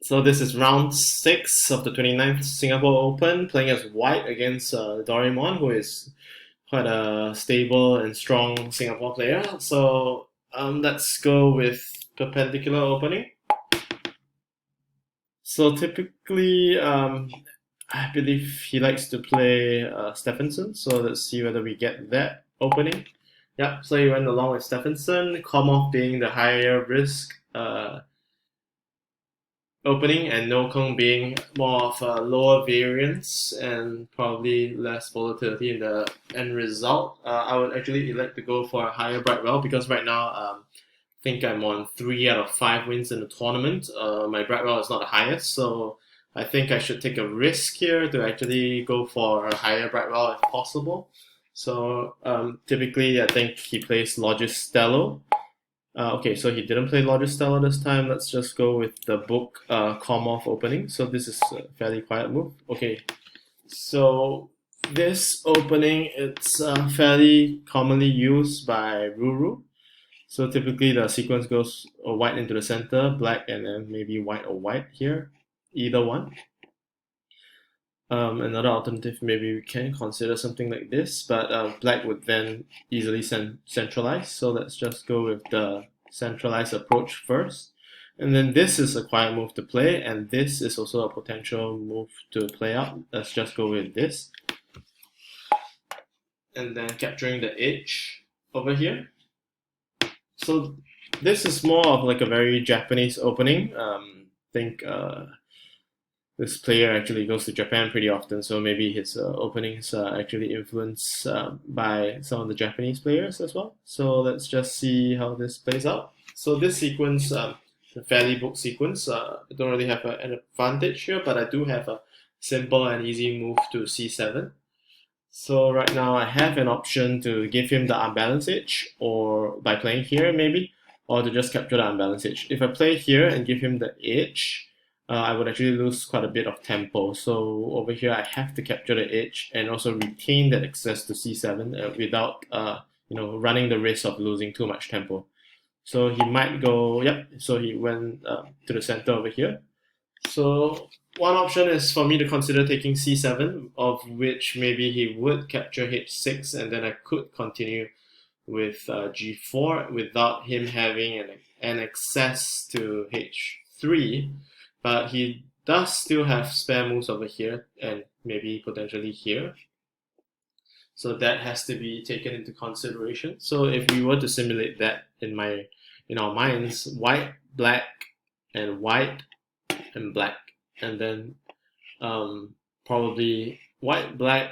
So this is round 6 of the 29th Singapore Open, playing as white against Doraemon, who is quite a stable and strong Singapore player. So let's go with perpendicular opening. So typically, I believe he likes to play Stephenson. So let's see whether we get that opening. Yep, so he went along with Stephenson, Komov being the higher risk opening, and no Kong being more of a lower variance and probably less volatility in the end result. I would actually elect to go for a higher Brightwell because right now I think I'm on 3 out of 5 wins in the tournament. My Brightwell is not the highest, so I think I should take a risk here to actually go for a higher Brightwell if possible. So typically, I think he plays Logistello. Okay, so he didn't play Logistello this time. Let's just go with the book Komov opening. So this is a fairly quiet move. Okay, so this opening, it's fairly commonly used by Ruru. So typically the sequence goes white into the center, black, and then maybe white or white here, either one. Another alternative, maybe we can consider something like this, but black would then easily centralize. So let's just go with the centralized approach first. And then this is a quiet move to play, and this is also a potential move to play out. Let's just go with this. And then capturing the edge over here. So this is more of like a very Japanese opening. I think this player actually goes to Japan pretty often, so maybe his openings are actually influenced by some of the Japanese players as well. So let's just see how this plays out. So this sequence, the fairly booked sequence, I don't really have an advantage here, but I do have a simple and easy move to c7. So right now I have an option to give him the unbalanced edge, or by playing here maybe, or to just capture the unbalanced edge. If I play here and give him the edge, I would actually lose quite a bit of tempo. So over here I have to capture the edge and also retain that access to c7 without running the risk of losing too much tempo. So he might go, yep, so he went to the center over here. So one option is for me to consider taking c7, of which maybe he would capture h6, and then I could continue with g4 without him having an access to h3. But he does still have spare moves over here and maybe potentially here. So that has to be taken into consideration. So if we were to simulate that in our minds, white, black, and white and black, and then probably white, black,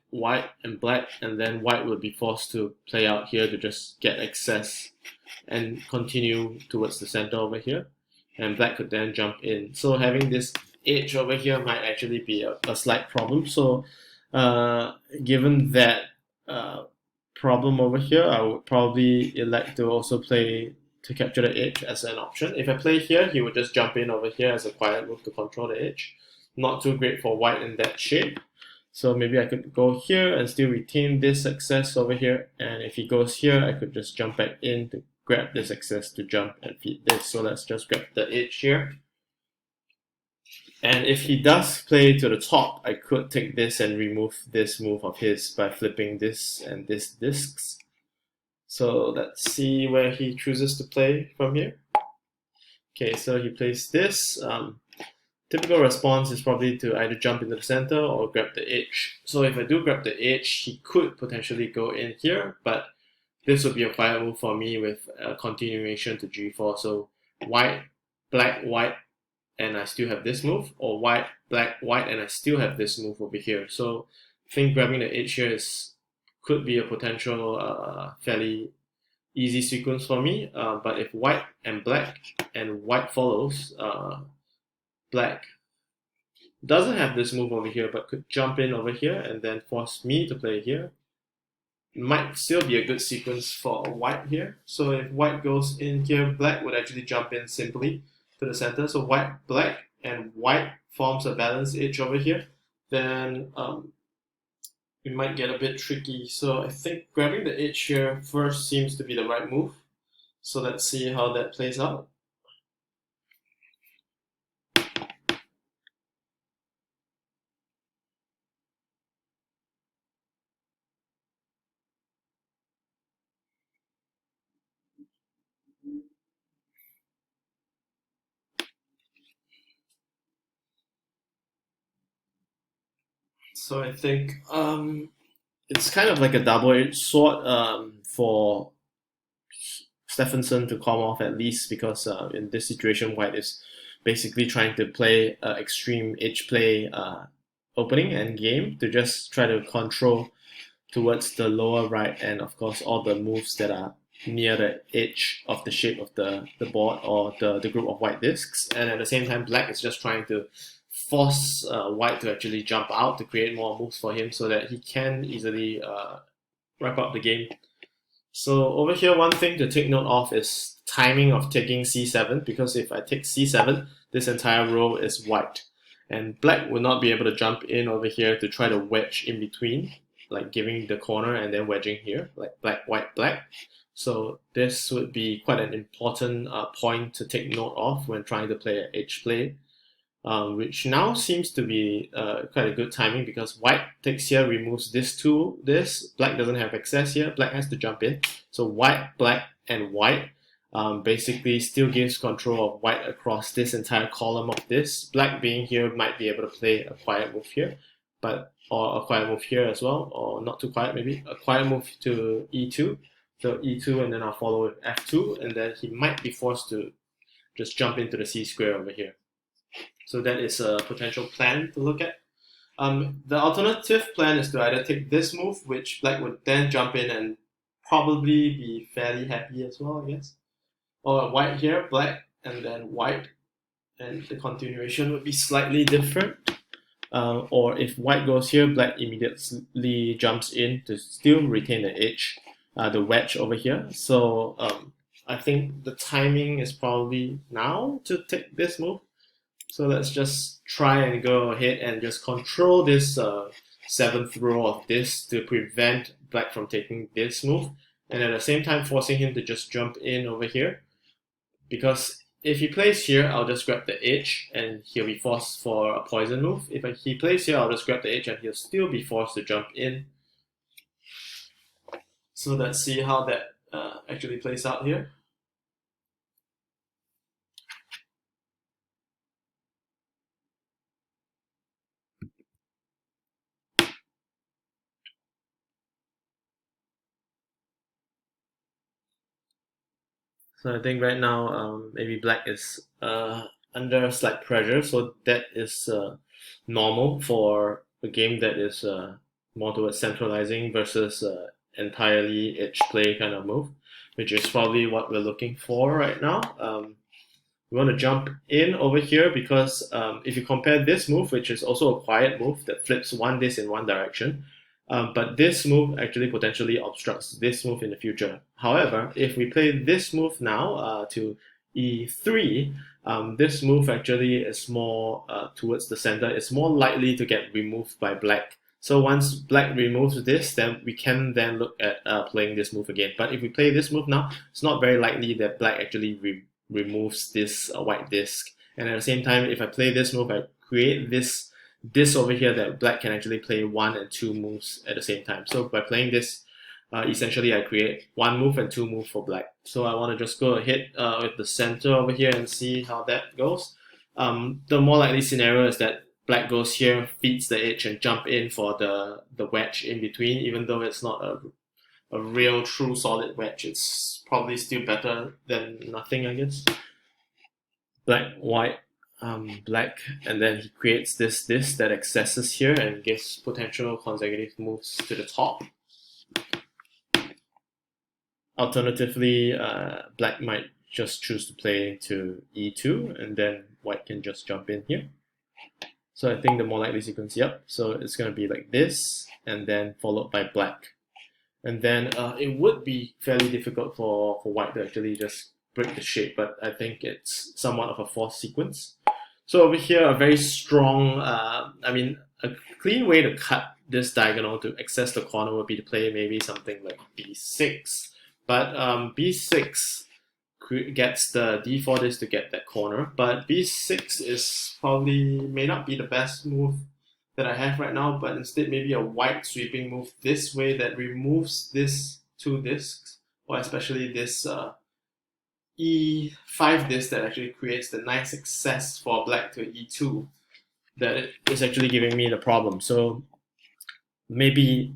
white, and black, and then white would be forced to play out here to just get access and continue towards the center over here, and black could then jump in. So having this edge over here might actually be a slight problem. So given that problem over here, I would probably elect to also play to capture the edge as an option. If I play here, he would just jump in over here as a quiet move to control the edge. Not too great for white in that shape. So maybe I could go here and still retain this access over here. And if he goes here, I could just jump back in to grab this access to jump and feed this. So let's just grab the edge here. And if he does play to the top, I could take this and remove this move of his by flipping this and this discs. So let's see where he chooses to play from here. Okay, so he plays this. Typical response is probably to either jump into the center or grab the edge. So if I do grab the edge, he could potentially go in here, but this would be a quiet move for me with a continuation to g4. So white, black, white, and I still have this move, or white, black, white, and I still have this move over here. So I think grabbing the edge here could be a potential fairly easy sequence for me. But if white and white follows, black doesn't have this move over here, but could jump in over here and then force me to play here. Might still be a good sequence for white here. So if white goes in here, black would actually jump in simply to the center. So white, black, and white forms a balanced edge over here. Then it might get a bit tricky. So I think grabbing the edge here first seems to be the right move. So let's see how that plays out. So I think it's kind of like a double-edged sword for Stephenson to come off at least because in this situation, White is basically trying to play extreme edge play opening and game to just try to control towards the lower right and of course all the moves that are near the edge of the shape of the board or the group of white discs. And at the same time, Black is just trying to force White to actually jump out to create more moves for him so that he can easily wrap up the game. So over here, one thing to take note of is timing of taking c7, because if I take c7, this entire row is white. And Black will not be able to jump in over here to try to wedge in between, like giving the corner and then wedging here, like black, white, black. So this would be quite an important point to take note of when trying to play an edge play. Which now seems to be quite a good timing because White takes here, removes this to this. Black doesn't have access here. Black has to jump in. So White, Black, and White basically still gives control of White across this entire column of this. Black being here might be able to play a quiet move here, or a quiet move here as well, or not too quiet maybe. A quiet move to e2. So e2 and then I'll follow with f2, and then he might be forced to just jump into the c square over here. So that is a potential plan to look at. The alternative plan is to either take this move, which Black would then jump in and probably be fairly happy as well, I guess. Or White here, Black, and then White, and the continuation would be slightly different. Or if White goes here, Black immediately jumps in to still retain the edge, the wedge over here. So I think the timing is probably now to take this move. So let's just try and go ahead and just control this 7th row of this to prevent Black from taking this move. And at the same time forcing him to just jump in over here. Because if he plays here, I'll just grab the edge and he'll be forced for a poison move. If he plays here, I'll just grab the edge and he'll still be forced to jump in. So let's see how that actually plays out here. So I think right now maybe Black is under slight pressure, so that is normal for a game that is more towards centralizing versus entirely edge play kind of move, which is probably what we're looking for right now. We want to jump in over here because if you compare this move, which is also a quiet move that flips one disc in one direction, but this move actually potentially obstructs this move in the future. However, if we play this move now to e3, this move actually is more towards the center. It's more likely to get removed by Black. So once Black removes this, then we can then look at playing this move again. But if we play this move now, it's not very likely that Black actually removes this white disc. And at the same time, if I play this move, I create this over here that Black can actually play 1 and 2 moves at the same time. So by playing this, essentially I create 1 move and 2 moves for Black. So I want to just go ahead with the center over here and see how that goes. The more likely scenario is that Black goes here, feeds the edge and jump in for the wedge in between, even though it's not a real true solid wedge. It's probably still better than nothing, I guess. Black, white, Black, and then he creates this that accesses here and gives potential consecutive moves to the top. Alternatively, Black might just choose to play to e2, and then White can just jump in here. So I think the more likely sequence, yep. So it's going to be like this, and then followed by Black. And then it would be fairly difficult for White to actually just break the shape, but I think it's somewhat of a forced sequence. So over here, a very strong, a clean way to cut this diagonal to access the corner would be to play maybe something like b6. But b6 gets the d4 disc to get that corner, but b6 is probably, may not be the best move that I have right now, but instead maybe a white sweeping move this way that removes this 2 discs, or especially this e5 disc that actually creates the nice access for Black to e2 that is actually giving me the problem. So maybe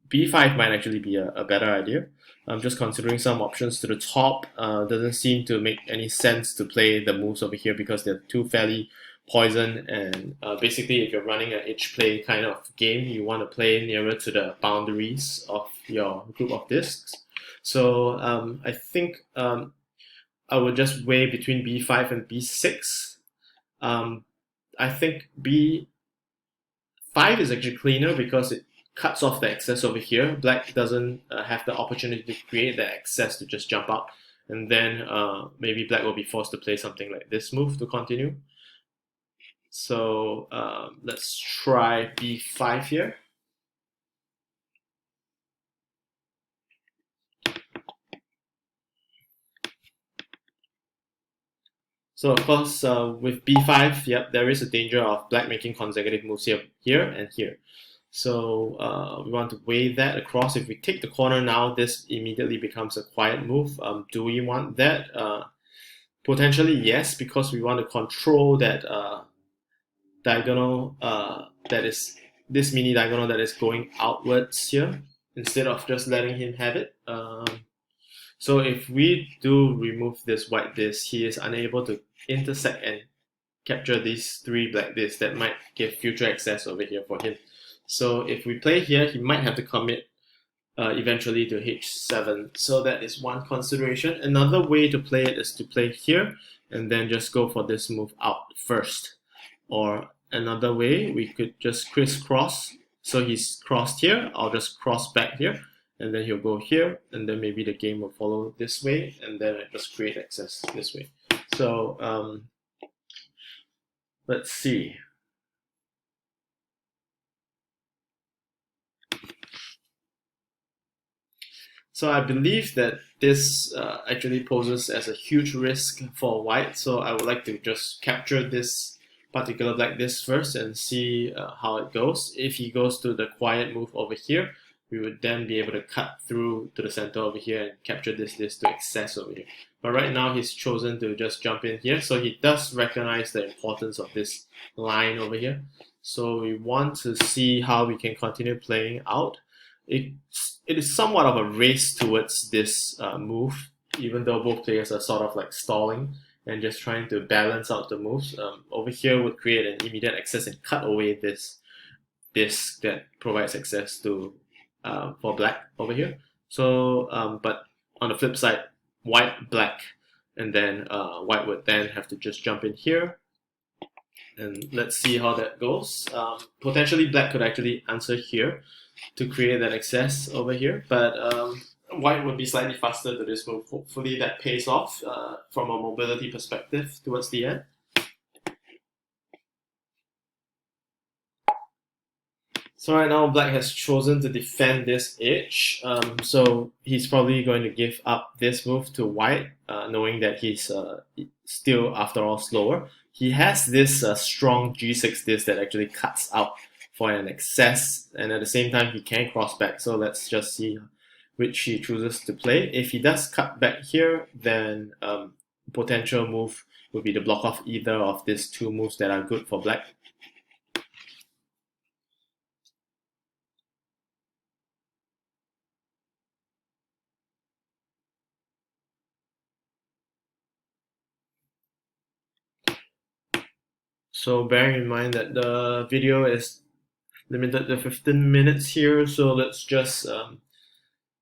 b5 might actually be a better idea. I'm just considering some options to the top. Doesn't seem to make any sense to play the moves over here because they're too fairly poison, and basically if you're running an edge play kind of game, you want to play nearer to the boundaries of your group of discs. So I think I would just weigh between b5 and b6. I think b5 is actually cleaner because it cuts off the excess over here. Black doesn't have the opportunity to create the excess to just jump out, and then maybe black will be forced to play something like this move to continue. So let's try b5 here. So of course, with b5, yep, there is a danger of black making consecutive moves here, and here. So we want to weigh that across. If we take the corner now, this immediately becomes a quiet move. Do we want that? Potentially yes, because we want to control that diagonal that is this mini diagonal that is going outwards here, instead of just letting him have it. So if we do remove this white disc, he is unable to intersect and capture these three black discs that might give future access over here for him. So if we play here, he might have to commit eventually to h7. So that is one consideration. Another way to play it is to play here and then just go for this move out first. Or another way, we could just crisscross. So he's crossed here, I'll just cross back here, and then he'll go here, and then maybe the game will follow this way, and then I just create access this way. So let's see. So I believe that this actually poses as a huge risk for white, so I would like to just capture this particular black disc first and see how it goes. If he goes to the quiet move over here, we would then be able to cut through to the center over here and capture this disc to access over here. But right now he's chosen to just jump in here, so he does recognize the importance of this line over here. So we want to see how we can continue playing out. It is somewhat of a race towards this move, even though both players are sort of like stalling and just trying to balance out the moves. Over here would create an immediate access and cut away this disc that provides access to for black over here. So, but on the flip side, white, black, and then white would then have to just jump in here. And let's see how that goes. Potentially black could actually answer here to create that access over here, but white would be slightly faster to this move. Hopefully that pays off from a mobility perspective towards the end. So right now black has chosen to defend this edge, so he's probably going to give up this move to white, knowing that he's still after all slower. He has this strong g6 disc that actually cuts out for an access, and at the same time he can cross back. So let's just see which he chooses to play. If he does cut back here, then potential move would be to block off either of these two moves that are good for black. So bearing in mind that the video is limited to 15 minutes here, so let's just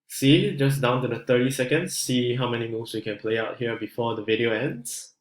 see, just down to the 30 seconds, see how many moves we can play out here before the video ends.